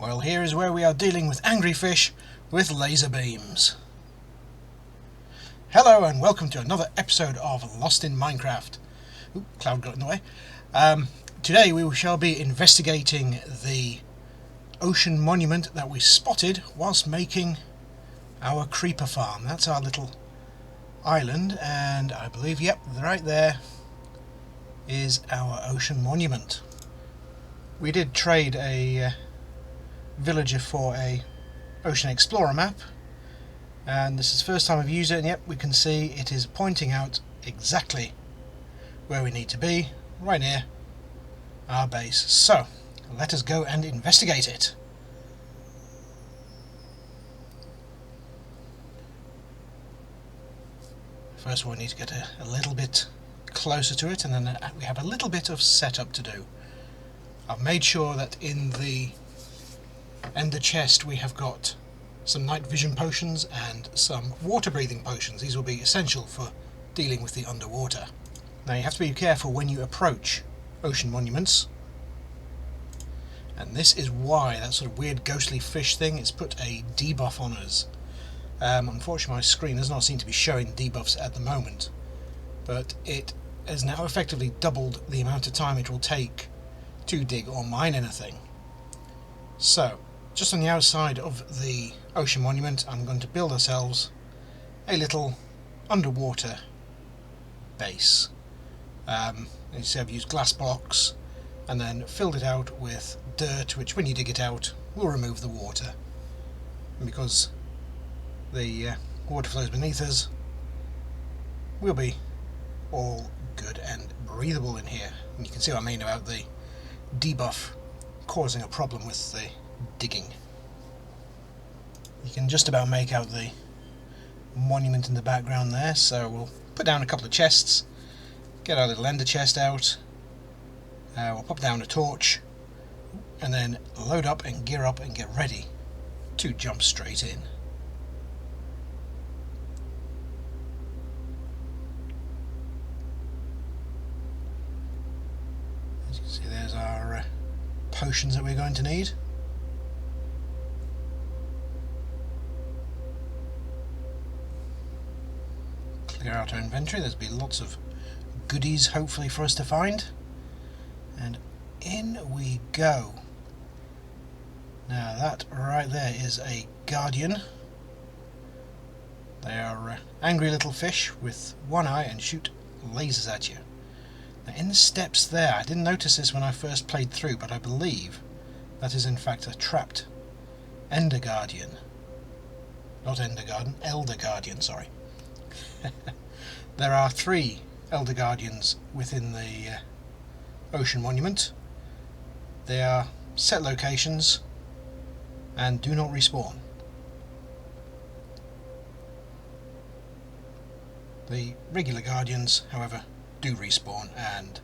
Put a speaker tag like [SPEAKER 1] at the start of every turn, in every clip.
[SPEAKER 1] Well, here is where we are dealing with angry fish with laser beams. Hello and welcome to another episode of Lost in Minecraft. Oop, cloud got in the way. Today we shall be investigating the ocean monument that we spotted whilst making our creeper farm. That's our little island, and I believe, yep, right there is our ocean monument. We did trade a villager for a Ocean Explorer map, and this is the first time I've used it, and yep, we can see it is pointing out exactly where we need to be, right near our base. So let us go and investigate it. First we need to get a little bit closer to it, and then we have a little bit of setup to do. I've made sure that in the ender chest we have got some night vision potions and some water breathing potions. These will be essential for dealing with the underwater. Now you have to be careful when you approach ocean monuments, and this is why that sort of weird ghostly fish thing is put a debuff on us. Unfortunately my screen does not seem to be showing debuffs at the moment, but it has now effectively doubled the amount of time it will take to dig or mine anything. So just on the outside of the ocean monument I'm going to build ourselves a little underwater base. As you see, I've used glass blocks and then filled it out with dirt, which when you dig it out will remove the water. And because the water flows beneath us, we'll be all good and breathable in here. And you can see what I mean about the debuff causing a problem with the digging. You can just about make out the monument in the background there, so we'll put down a couple of chests, get our little ender chest out, we'll pop down a torch, and then load up and gear up and get ready to jump straight in. As you can see, there's our potions that we're going to need. Clear out our inventory. There's be lots of goodies hopefully for us to find, and in we go. Now that right there is a guardian. They are angry little fish with one eye and shoot lasers at you. Now in the steps there, I didn't notice this when I first played through, but I believe that is in fact a trapped Ender Guardian. Not Ender Guardian, Elder Guardian, sorry. There are 3 Elder Guardians within the ocean monument. They are set locations and do not respawn. The regular Guardians, however, do respawn, and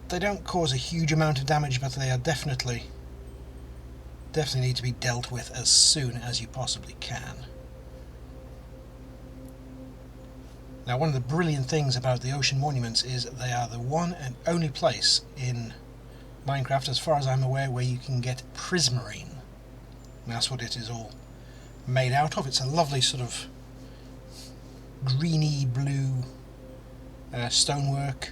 [SPEAKER 1] they don't cause a huge amount of damage, but they are definitely need to be dealt with as soon as you possibly can. Now, one of the brilliant things about the ocean monuments is they are the one and only place in Minecraft, as far as I'm aware, where you can get prismarine. And that's what it is all made out of. It's a lovely sort of greeny blue stonework.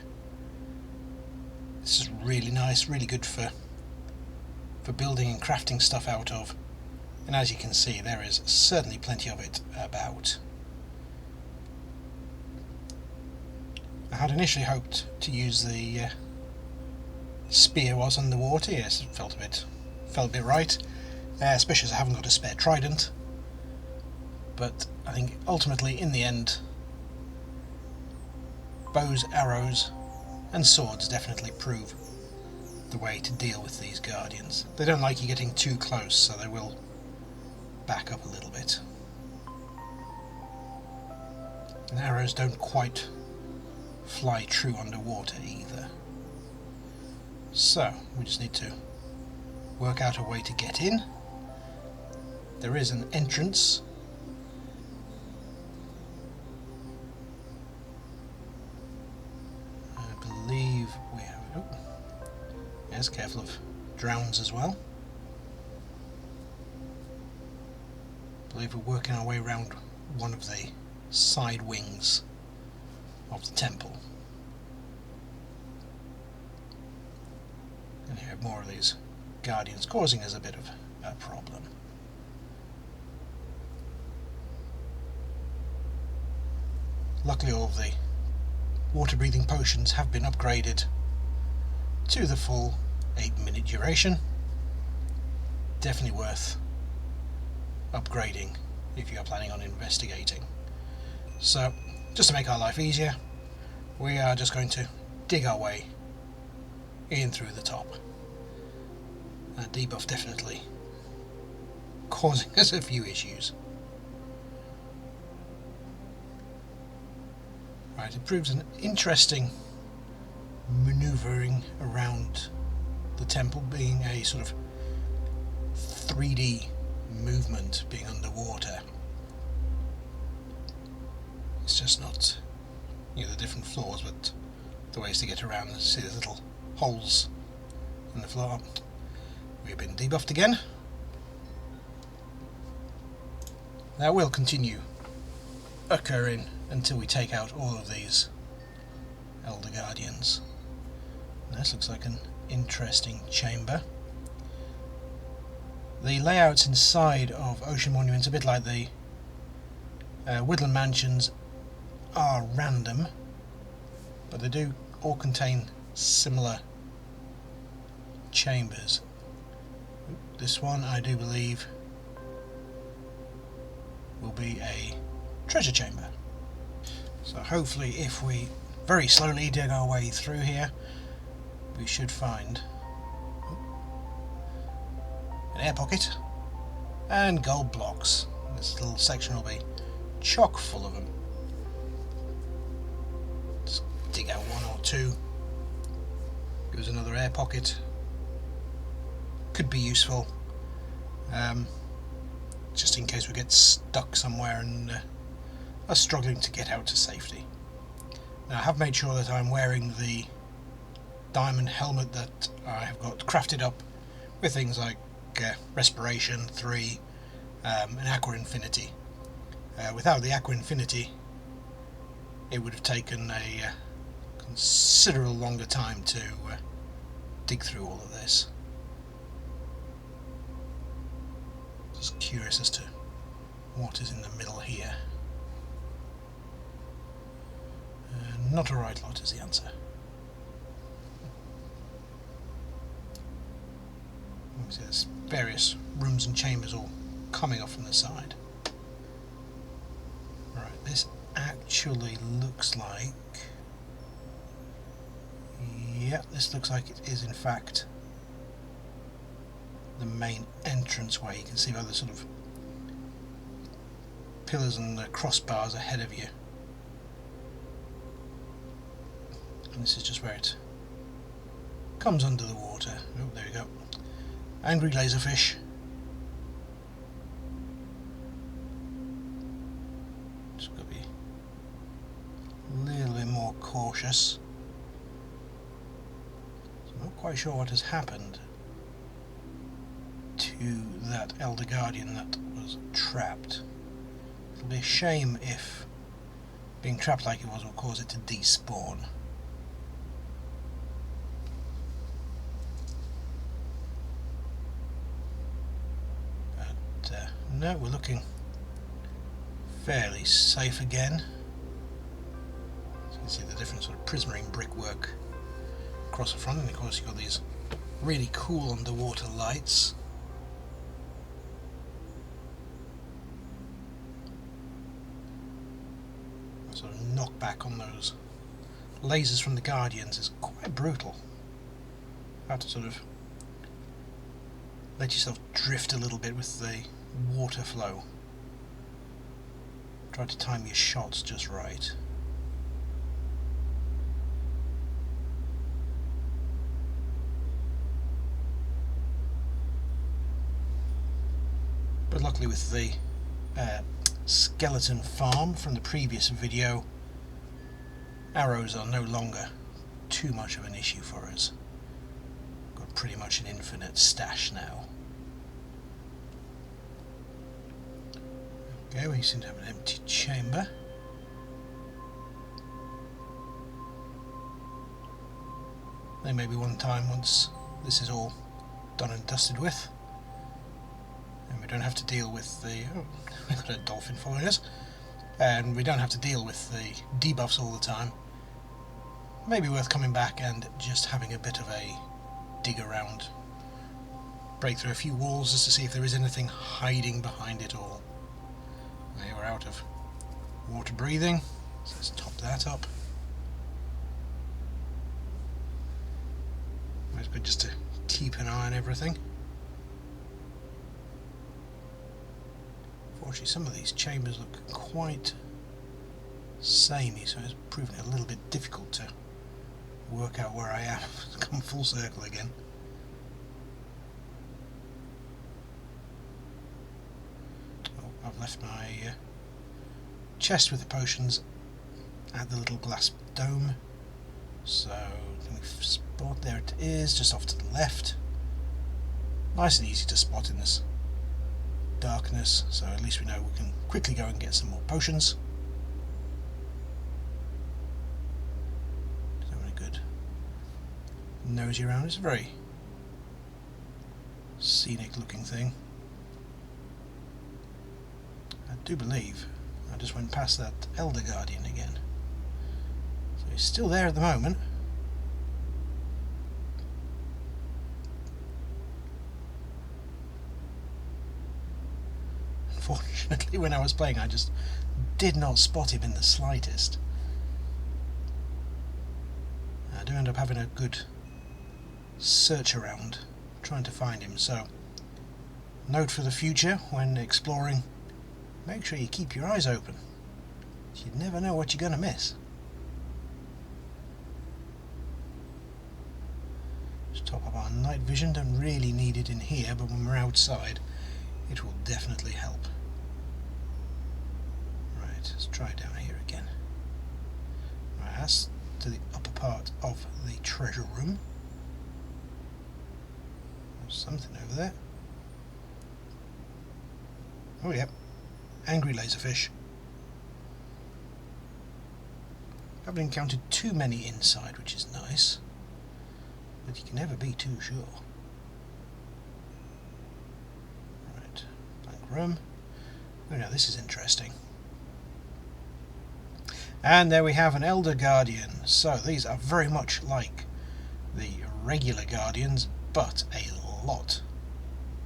[SPEAKER 1] This is really nice, really good for building and crafting stuff out of. And as you can see, there is certainly plenty of it about. I had initially hoped to use the spear whilst underwater. Yes, it felt a bit right, especially as I haven't got a spare trident. But I think ultimately, in the end, bows, arrows, and swords definitely prove the way to deal with these guardians. They don't like you getting too close, so they will back up a little bit. And arrows don't quite fly true underwater either. So we just need to work out a way to get in. There is an entrance. I believe we have... Oh, yes, careful of drowns as well. I believe we're working our way around one of the side wings of the temple. And you have more of these guardians causing us a bit of a problem. Luckily all of the water breathing potions have been upgraded to the full 8-minute duration. Definitely worth upgrading if you are planning on investigating. So just to make our life easier, we are just going to dig our way in through the top. That debuff definitely causing us a few issues. Right, it proves an interesting manoeuvring around the temple, being a sort of 3D movement, being underwater. It's just not, you know, the different floors, but the ways to get around. See there's little holes in the floor. We've been debuffed again. That will continue occurring until we take out all of these Elder Guardians. This looks like an interesting chamber. The layouts inside of Ocean Monuments, a bit like the Woodland Mansions, are random, but they do all contain similar chambers. This one, I do believe, will be a treasure chamber. So hopefully, if we very slowly dig our way through here, we should find an air pocket and gold blocks. This little section will be chock full of them. Just dig out one or two. Give us another air pocket. Could be useful, just in case we get stuck somewhere and are struggling to get out to safety. Now I have made sure that I'm wearing the diamond helmet that I have got crafted up with things like respiration 3 and aqua infinity. Without the aqua infinity it would have taken a considerable longer time to dig through all of this. Just curious as to what is in the middle here. Not a right lot is the answer. There's various rooms and chambers all coming off from the side. Right, this actually looks like... yeah, this looks like it is in fact the main entranceway. You can see by the sort of pillars and the crossbars ahead of you. And this is just where it comes under the water. Oh, there we go. Angry laserfish. Just got to be a little bit more cautious. So I'm not quite sure what has happened to that Elder Guardian that was trapped. It'll be a shame if being trapped like it was will cause it to despawn. No, we're looking fairly safe again. So you can see the different sort of prismarine brickwork across the front, and of course you've got these really cool underwater lights. The sort of knockback on those lasers from the Guardians is quite brutal. You have to sort of let yourself drift a little bit with the water flow. Try to time your shots just right. But luckily with the skeleton farm from the previous video, arrows are no longer too much of an issue for us. Got pretty much an infinite stash now. Okay, we seem to have an empty chamber. There may be one time once this is all done and dusted with, and we don't have to deal with the... oh, we've got a dolphin following us, and we don't have to deal with the debuffs all the time. Maybe worth coming back and just having a bit of a dig around, break through a few walls just to see if there is anything hiding behind it all. Okay, we're out of water breathing, so let's top that up. It's good just to keep an eye on everything. Fortunately, some of these chambers look quite samey, so it's proving a little bit difficult to work out where I am. Come full circle again. Oh, I've left my chest with the potions at the little glass dome. So, can we spot? There it is, just off to the left. Nice and easy to spot in this darkness, so at least we know we can quickly go and get some more potions. So having a good nosy around. It's a very scenic looking thing. I do believe I just went past that Elder Guardian again. So he's still there at the moment. Unfortunately, when I was playing, I just did not spot him in the slightest. I do end up having a good search around trying to find him, so note for the future when exploring, make sure you keep your eyes open. You never know what you're going to miss. Just top up our night vision. Don't really need it in here, but when we're outside it will definitely help. Right, let's try down here again. Right, that's to the upper part of the treasure room. There's something over there. Oh yep, angry laserfish. Haven't encountered too many inside, which is nice, but you can never be too sure. Right, blank room. Oh no, this is interesting. And there we have an Elder Guardian. So these are very much like the regular Guardians, but a lot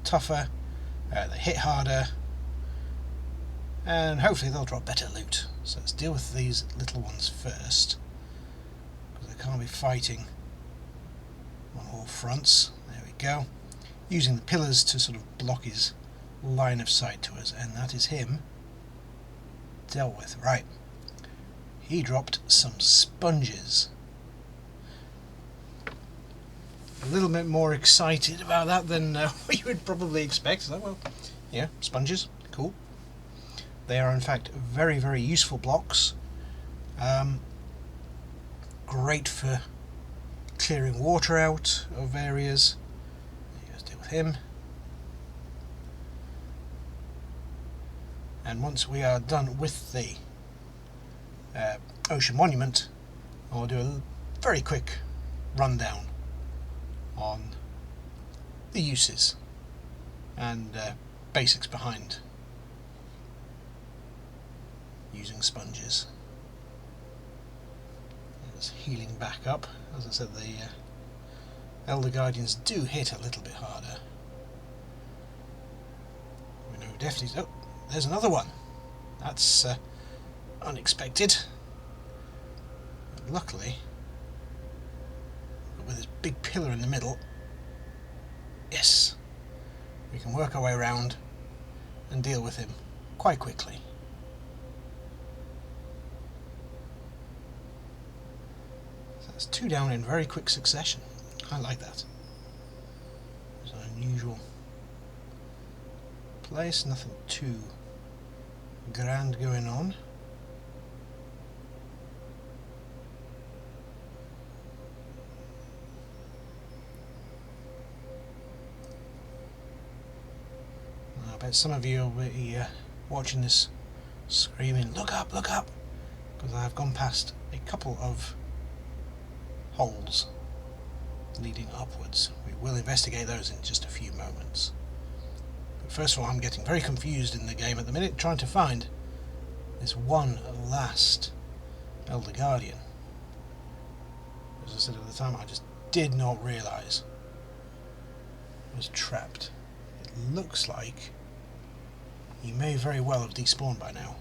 [SPEAKER 1] tougher. They hit harder, and hopefully they'll drop better loot. So let's deal with these little ones first, because they can't be fighting on all fronts. There we go. Using the pillars to sort of block his line of sight to us, and that is him dealt with. Right, he dropped some sponges. A little bit more excited about that than you would probably expect. So, well, yeah, sponges, cool. They are in fact very, very useful blocks. Great for clearing water out of areas. Let's deal with him. And once we are done with the Ocean Monument, I'll do a very quick rundown on the uses and basics behind using sponges. It's healing back up. As I said, the Elder Guardians do hit a little bit harder. We know definitely... oh, there's another one. That's unexpected. But luckily, with this big pillar in the middle, yes, we can work our way around and deal with him quite quickly. So that's two down in very quick succession. I like that. It's an unusual place, nothing too grand going on. bet some of you will be watching this screaming, look up, because I've gone past a couple of holes leading upwards. We will investigate those in just a few moments. But first of all, I'm getting very confused in the game at the minute, trying to find this one last Elder Guardian. As I said at the time, I just did not realise I was trapped. It looks like he may very well have despawned by now.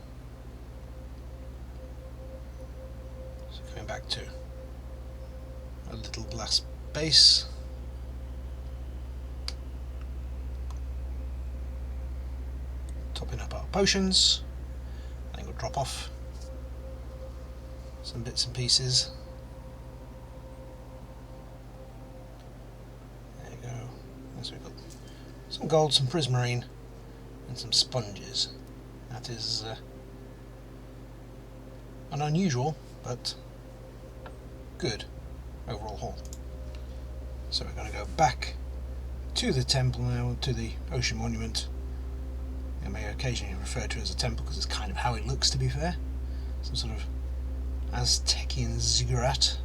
[SPEAKER 1] So going back to a little glass base. Topping up our potions. I think we'll drop off some bits and pieces. There you go. So we've got some gold, some prismarine, and some sponges. That is an unusual but good overall haul. So we're going to go back to the temple now, to the ocean monument. I may occasionally refer to it as a temple because it's kind of how it looks, to be fair. Some sort of Aztecian ziggurat.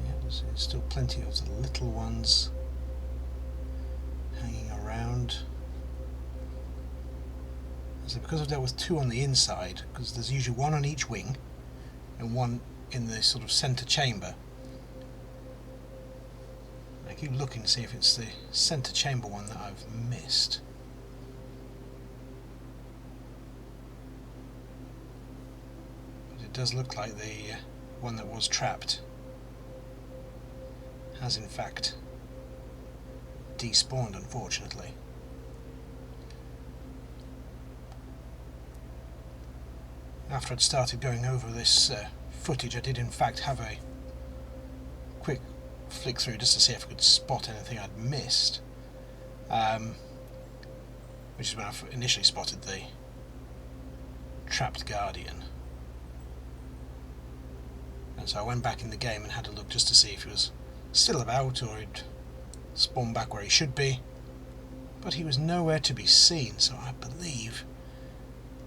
[SPEAKER 1] Yeah, there's still plenty of the little ones hanging around. So because I've dealt with two on the inside, because there's usually one on each wing and one in the sort of centre chamber. I keep looking to see if it's the centre chamber one that I've missed. But it does look like the one that was trapped has in fact despawned, unfortunately. After I'd started going over this footage, I did in fact have a quick flick through just to see if I could spot anything I'd missed, which is when I initially spotted the trapped guardian. And so I went back in the game and had a look just to see if he was still about or he'd spawned back where he should be, but he was nowhere to be seen, so I believe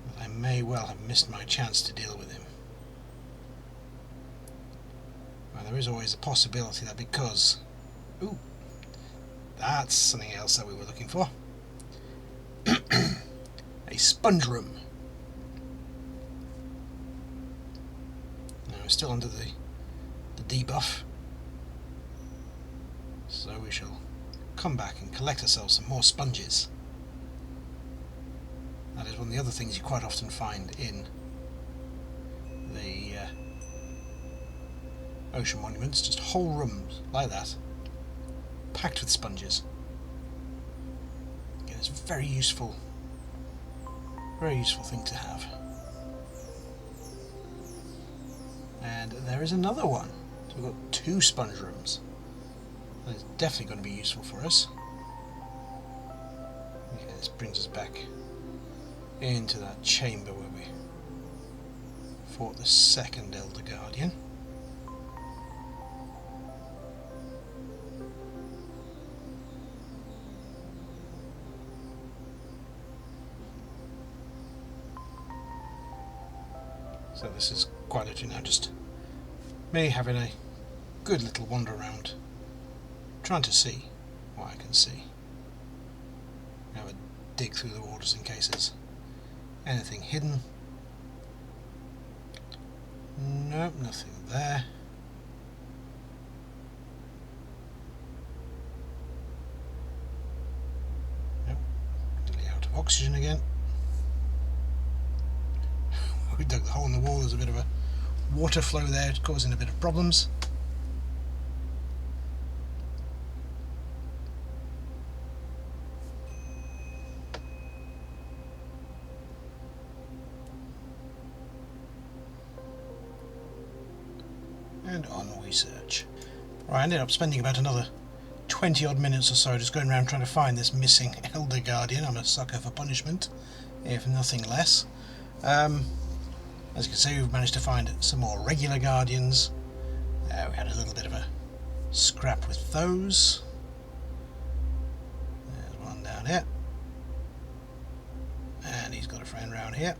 [SPEAKER 1] that I may well have missed my chance to deal with him. Well, there is always a possibility that because... Ooh, that's something else that we were looking for. A sponge room. Now we're still under the debuff, so we shall come back and collect ourselves some more sponges. That is one of the other things you quite often find in the ocean monuments, just whole rooms like that, packed with sponges. Again, it's a very useful thing to have. And there is another one. So we've got two sponge rooms. That is definitely going to be useful for us. Okay, this brings us back into that chamber where we fought the second Elder Guardian. So this is quite literally now just me having a good little wander around, trying to see what I can see. Have a dig through the waters in case there's anything hidden. Nope, nothing there. Nope, nearly out of oxygen again. We dug the hole in the wall, there's a bit of a water flow there causing a bit of problems. And on we search. Right, I ended up spending about another 20 odd minutes or so just going around trying to find this missing Elder Guardian. I'm a sucker for punishment, if nothing less. As you can see, we've managed to find some more regular Guardians. We had a little bit of a scrap with those. There's here. And he's got a friend round here.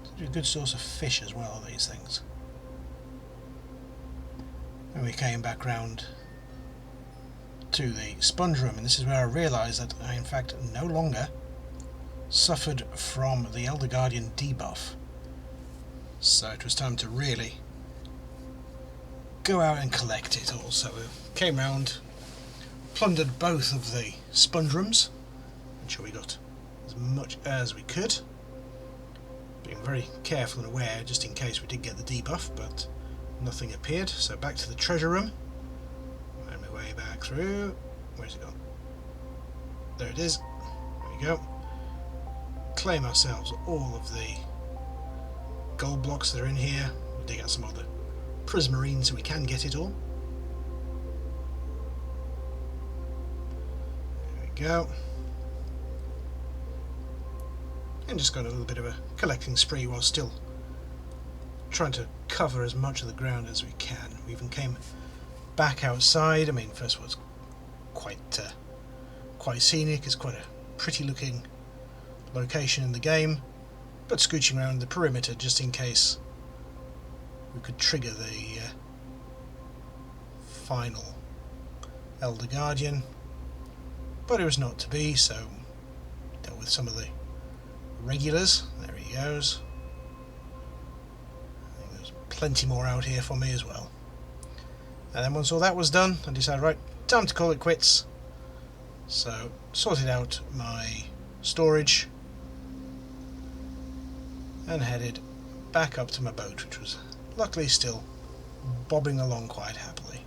[SPEAKER 1] It's a good source of fish as well, these things. And we came back round to the sponge room, and this is where I realised that I in fact no longer suffered from the Elder Guardian debuff. So it was time to really go out and collect it all. So we came round, plundered both of the sponge rooms, made sure we got as much as we could, being very careful and aware just in case we did get the debuff, but nothing appeared. So back to the treasure room, and my way back through. Where's it gone? There it is. There we go. Claim ourselves all of the gold blocks that are in here. We'll dig out some of the prismarine so we can get it all. There we go. And just got a little bit of a collecting spree while still trying to cover as much of the ground as we can. We even came back outside. I mean, first of all, it's quite scenic. It's quite a pretty looking location in the game, but scooching around the perimeter just in case we could trigger the final Elder Guardian, but it was not to be, so dealt with some of the regulars. There he goes. I think there's plenty more out here for me as well. And then once all that was done, I decided, right, time to call it quits. So sorted out my storage and headed back up to my boat, which was luckily still bobbing along quite happily.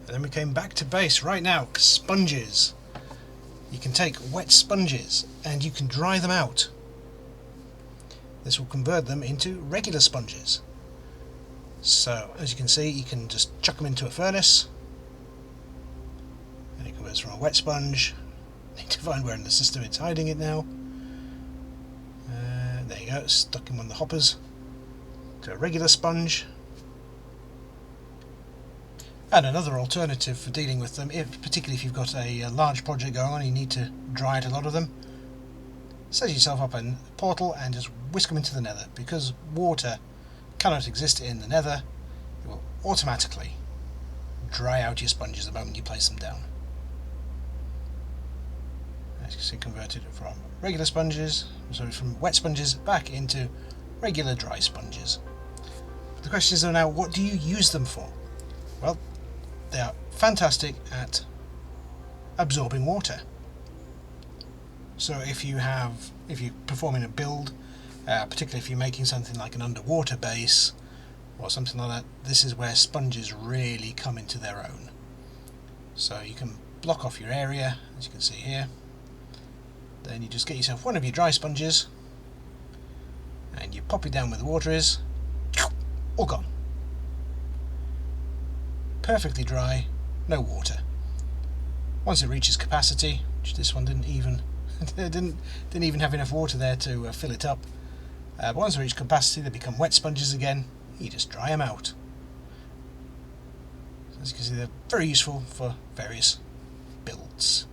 [SPEAKER 1] And then we came back to base. Right now, sponges. You can take wet sponges and you can dry them out. This will convert them into regular sponges. So as you can see, you can just chuck them into a furnace and it converts from a wet sponge. Need to find where in the system it's hiding it now. There you go, stuck in one of the hoppers to a regular sponge. And another alternative for dealing with them, particularly if you've got a large project going on, you need to dry out a lot of them. Set yourself up a portal and just whisk them into the nether. Because water cannot exist in the nether, it will automatically dry out your sponges the moment you place them down. As you can see, converted from regular sponges, sorry, from wet sponges back into regular dry sponges. The question is now, what do you use them for? Well, they are fantastic at absorbing water. So if you're performing a build, particularly if you're making something like an underwater base or something like that, this is where sponges really come into their own. So you can block off your area, as you can see here. Then you just get yourself one of your dry sponges and you pop it down where the water is, all gone. Perfectly dry, no water. Once it reaches capacity, which this one didn't even have enough water there to fill it up, but once they reach capacity they become wet sponges again. You just dry them out. So as you can see, they're very useful for various builds.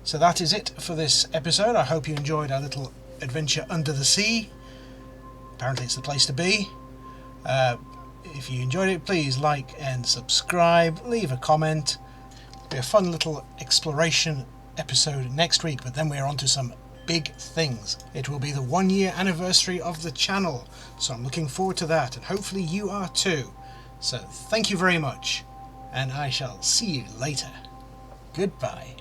[SPEAKER 1] So that is it for this episode. I hope you enjoyed our little adventure under the sea. Apparently it's the place to be. If you enjoyed it, please like and subscribe, leave a comment. It'll be a fun little exploration episode next week, but then we're on to some big things. It will be the 1 year anniversary of the channel, so I'm looking forward to that, and hopefully you are too. So thank you very much, and I shall see you later. Goodbye.